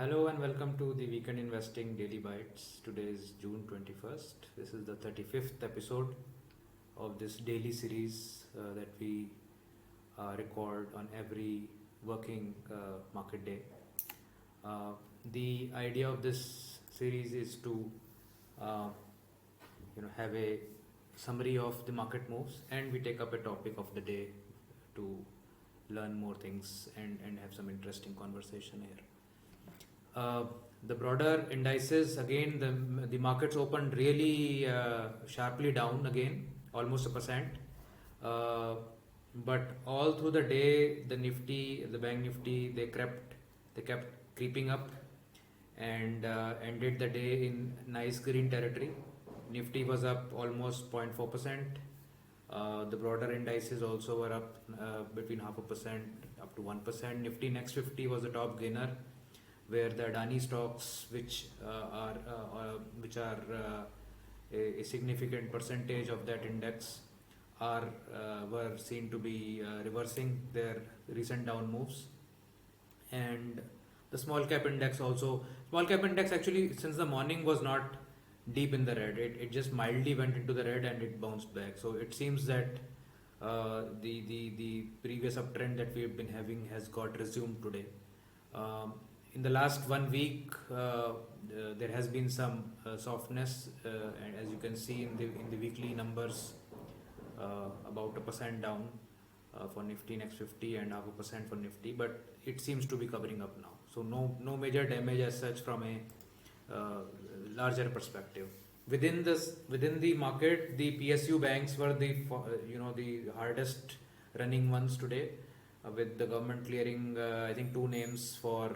Hello and welcome to the Weekend Investing Daily Bites. Today is June 21st. This is the 35th episode of this daily series that we record on every working market day. The idea of this series is to have a summary of the market moves, and we take up a topic of the day to learn more things and have some interesting conversation here. The broader indices, again, the markets opened really sharply down again, almost 1%. But all through the day, the Nifty, the Bank Nifty, they kept creeping up and ended the day in nice green territory. Nifty was up almost 0.4%. The broader indices also were up between 0.5% up to 1%. Nifty Next 50 was the top gainer, where the Adani stocks, which are a significant percentage of that index, were seen to be reversing their recent down moves. And the small cap index actually since the morning was not deep in the red. It just mildly went into the red and it bounced back. So it seems that the previous uptrend that we've been having has got resumed today. In the last 1 week, there has been some softness, and as you can see in the weekly numbers, about 1% down for Nifty Next 50 and 0.5% for Nifty, but it seems to be covering up now. So no major damage as such from a larger perspective. Within the market, the PSU banks were the hardest running ones today, with the government clearing I think 2 names for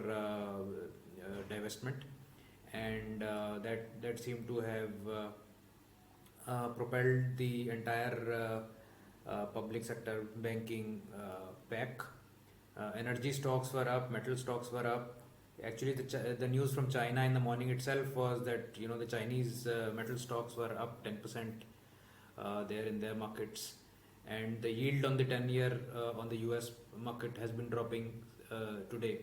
divestment, and that seemed to have propelled the entire public sector banking pack. Energy stocks were up, metal stocks were up. Actually, the news from China in the morning itself was that the Chinese metal stocks were up 10% there in their markets, and the yield on the 10-year on the US market has been dropping today.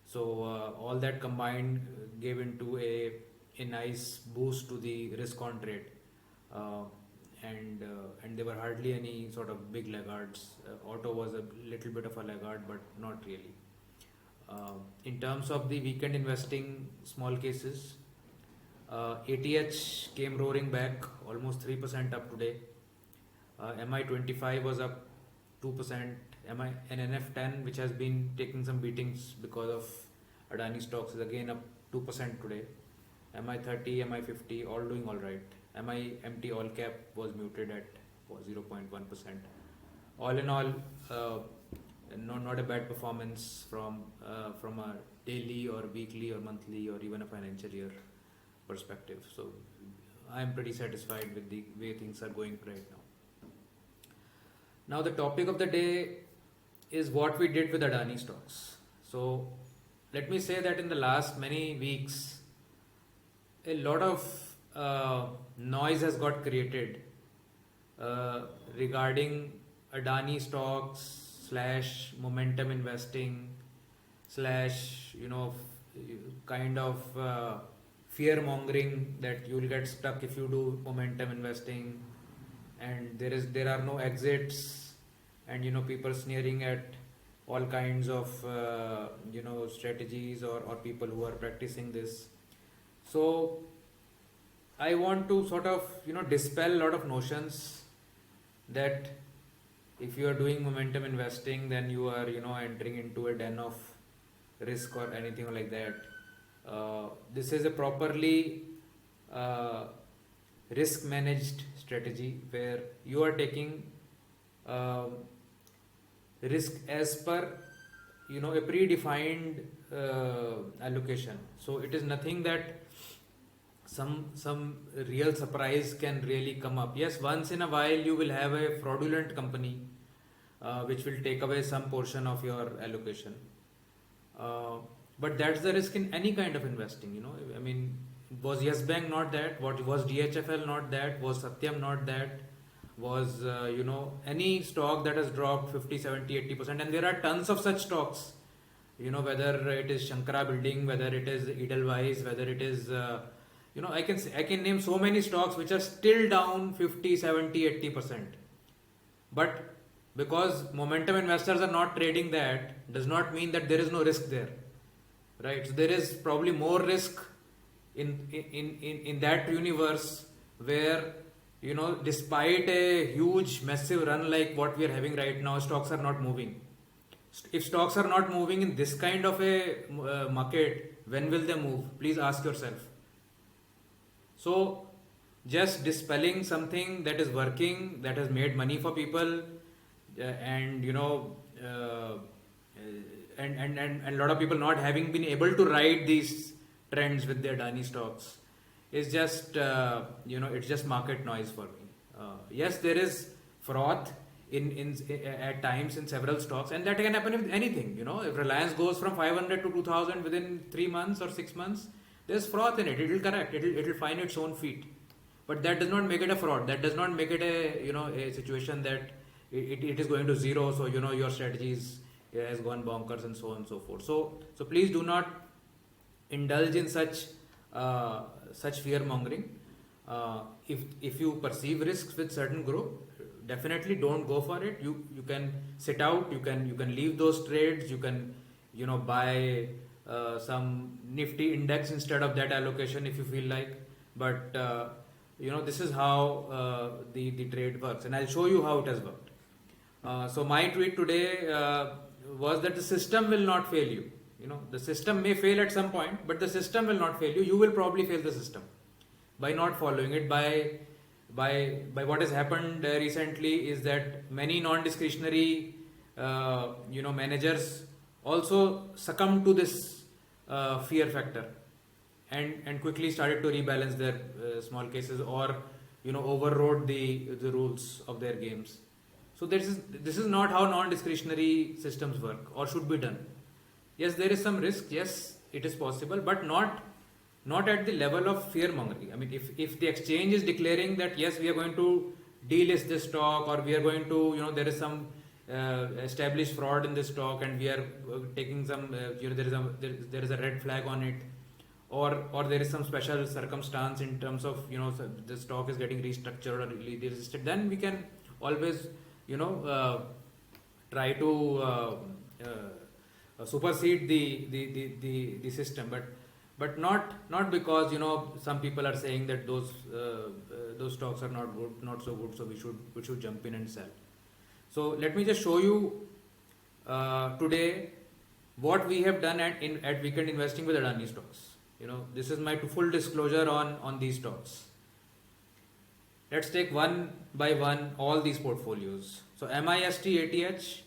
So all that combined gave into a nice boost to the risk on trade, and there were hardly any sort of big laggards. Auto was a little bit of a laggard, but not really. In terms of the weekend investing small cases, ATH came roaring back, almost 3% up today. MI25 was up 2%. NF10, which has been taking some beatings because of Adani stocks, is again up 2% today. MI30, MI50 all doing all right. MIMT all cap was muted at 0.1%. All in all, not a bad performance from a daily or weekly or monthly or even a financial year perspective. So I'm pretty satisfied with the way things are going right now. Now the topic of the day is what we did with Adani stocks. So let me say that in the last many weeks, a lot of noise has got created regarding Adani stocks / momentum investing / kind of fear mongering that you will get stuck if you do momentum investing, and there are no exits, and people sneering at all kinds of strategies or people who are practicing this. So I want to sort of dispel a lot of notions that if you are doing momentum investing, then you are entering into a den of risk or anything like that. This is a properly risk managed strategy where you are taking risk as per a predefined allocation. So it is nothing that some real surprise can really come up. Yes, once in a while you will have a fraudulent company which will take away some portion of your allocation, but that's the risk in any kind of investing. I mean, was Yes Bank not that? What was DHFL not that? Was Satyam not that? Was any stock that has dropped 50, 70, 80%, and there are tons of such stocks whether it is Shankara Building, whether it is Edelweiss, whether it is, I can name so many stocks which are still down 50, 70, 80%. But because momentum investors are not trading that, does not mean that there is no risk there, right? So there is probably more risk in that universe where, despite a huge, massive run like what we are having right now, stocks are not moving. If stocks are not moving in this kind of a market, when will they move? Please ask yourself. So, just dispelling something that is working, that has made money for people, and and a lot of people not having been able to ride these trends with their Adani stocks is just it's just market noise for me. Yes, there is froth in at times in several stocks, and that can happen with anything. If Reliance goes from 500 to 2000 within 3 months or 6 months, there's froth in it. It will correct. It will find its own feet. But that does not make it a fraud. That does not make it a situation that it is going to zero. So your strategies has gone bonkers and so on and so forth. So please do not indulge in such fear mongering. If you perceive risks with certain group, definitely don't go for it. You can sit out. You can leave those trades. You can buy some nifty index instead of that allocation if you feel like. But this is how the trade works, and I'll show you how it has worked. So my tweet today was that the system will not fail you. The system may fail at some point, but the system will not fail you. You will probably fail the system by not following it. By what has happened recently is that many non-discretionary managers also succumbed to this fear factor and quickly started to rebalance their small cases or overrode the rules of their games. So this is not how non-discretionary systems work or should be done. Yes, there is some risk. Yes, it is possible, but not at the level of fear mongering. I mean, if the exchange is declaring that yes, we are going to delist this stock, or we are going to there is some established fraud in this stock, and we are taking some there is a red flag on it, or there is some special circumstance in terms of the stock is getting restructured or delisted, then we can always try to supersede the system, but not because some people are saying that those stocks are not so good, so we should jump in and sell. So let me just show you today what we have done at Weekend Investing with Adani stocks. This is my full disclosure on these stocks. Let's take one by one all these portfolios. So MIST ATH,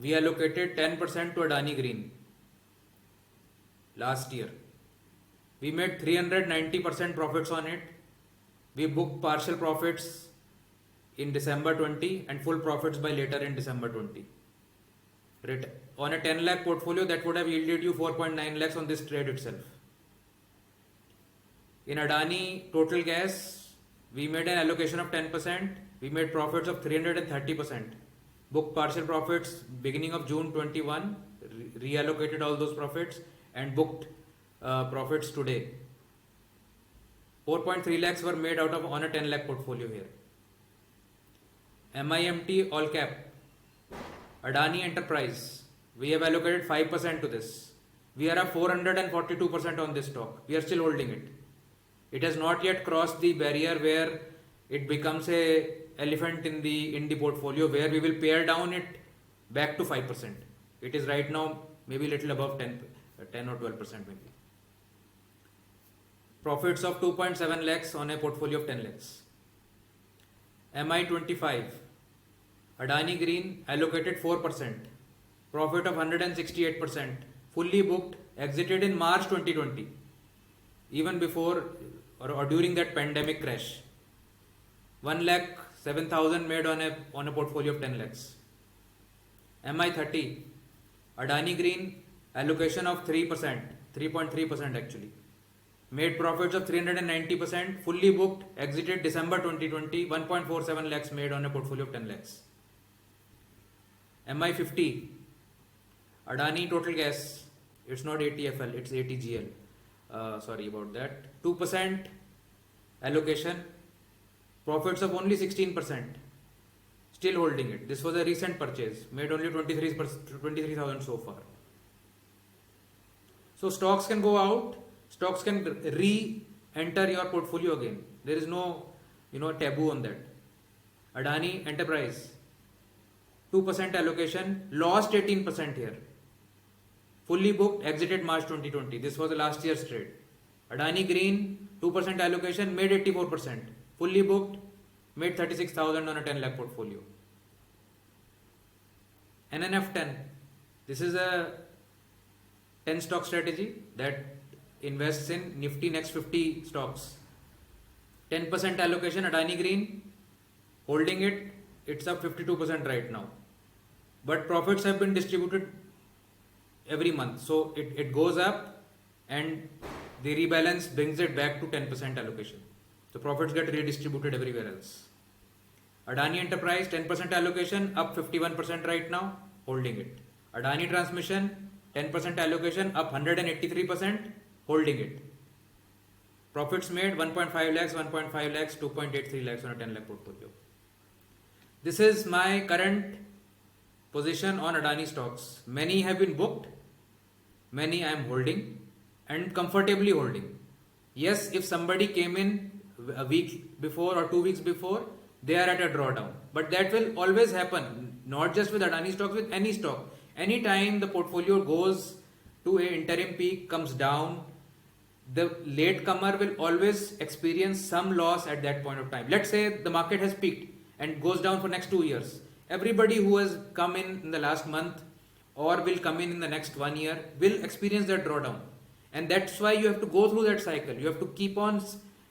we allocated 10% to Adani Green last year. We made 390% profits on it. We booked partial profits in December 20 and full profits by later in December 20. On a 10 lakh portfolio, that would have yielded you 4.9 lakhs on this trade itself. In Adani Total Gas, we made an allocation of 10%. We made profits of 330%. Booked partial profits beginning of June 21, reallocated all those profits and booked profits today. 4.3 lakhs were made on a 10 lakh portfolio here. MIMT all cap, Adani Enterprise, we have allocated 5% to this. We are at 442% on this stock. We are still holding it. It has not yet crossed the barrier where it becomes a elephant in the portfolio, where we will pare down it back to 5%. It is right now maybe little above 10 or 12% maybe. Profits of 2.7 lakhs on a portfolio of 10 lakhs. MI25, Adani Green allocated 4%, profit of 168%, fully booked, exited in March 2020, even before or during that pandemic crash. 1,07,000 made on a portfolio of 10 lakhs. MI30, Adani Green allocation of 3%, 3.3% actually. Made profits of 390%, fully booked, exited December 2020, 1.47 lakhs made on a portfolio of 10 lakhs. MI50, Adani Total Gas, it's not ATFL, it's ATGL. Sorry about that. 2% allocation, profits of only 16%. Still holding it. This was a recent purchase, made only 23,000 so far. So stocks can go out, stocks can re-enter your portfolio again. There is no, taboo on that. Adani Enterprise, 2% allocation, lost 18% here. Fully booked, exited March 2020. This was the last year's trade. Adani Green, 2% allocation, made 84%. Fully booked, made 36,000 on a 10 lakh portfolio. NNF 10. This is a 10 stock strategy that invests in Nifty Next 50 stocks. 10% allocation, Adani Green, holding it, it's up 52% right now. But profits have been distributed every month. So it goes up and the rebalance brings it back to 10% allocation. So profits get redistributed everywhere else. Adani Enterprise, 10% allocation, up 51% right now, holding it. Adani Transmission, 10% allocation, up 183%, holding it. Profits made 1.5 lakhs, 1.5 lakhs, 2.83 lakhs on a 10 lakh portfolio. This is my current position on Adani stocks. Many have been booked, many I am holding and comfortably holding. Yes, if somebody came in a week before or 2 weeks before, they are at a drawdown. But that will always happen, not just with Adani stocks, with any stock. Anytime the portfolio goes to an interim peak, comes down, the latecomer will always experience some loss at that point of time. Let's say the market has peaked and goes down for next 2 years. Everybody who has come in the last month or will come in the next 1 year will experience that drawdown. And that's why you have to go through that cycle. You have to keep on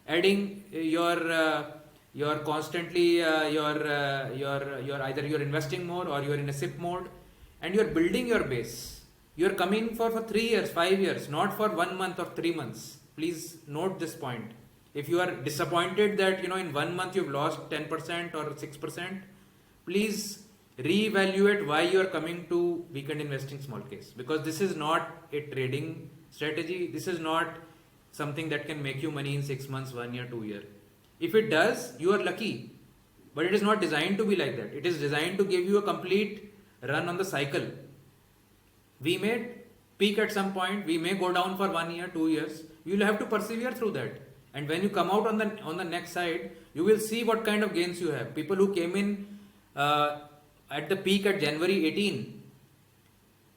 adding your constantly your either you're investing more or you're in a SIP mode and you're building your base. You're coming for 3 years, 5 years, not for 1 month or 3 months. Please note this point. If you are disappointed that in 1 month you've lost 10% or 6%, please reevaluate why you are coming to weekend investing small case, because this is not a trading strategy. This is not something that can make you money in 6 months, 1 year, 2 years. If it does, you are lucky, but it is not designed to be like that. It is designed to give you a complete run on the cycle. We may peak at some point, we may go down for 1 year, 2 years. You will have to persevere through that. And when you come out on the next side, you will see what kind of gains you have. People who came in at the peak at January 18,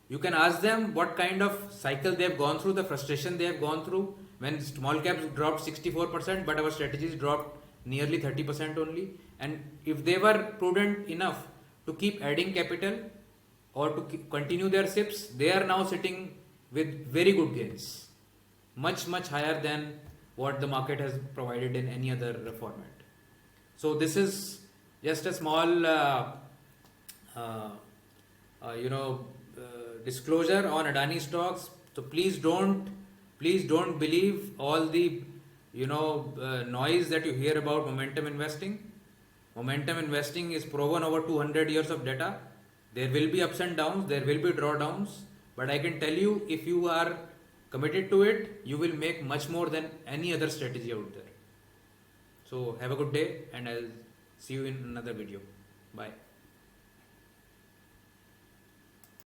you can ask them what kind of cycle they have gone through, the frustration they have gone through. When small caps dropped 64%, but our strategies dropped nearly 30% only. And if they were prudent enough to keep adding capital or to continue their SIPs, they are now sitting with very good gains. Much, much higher than what the market has provided in any other format. So this is just a small, disclosure on Adani stocks. So please don't believe all the, noise that you hear about momentum investing. Momentum investing is proven over 200 years of data. There will be ups and downs, there will be drawdowns, but I can tell you, if you are committed to it, you will make much more than any other strategy out there. So have a good day and I'll see you in another video. Bye.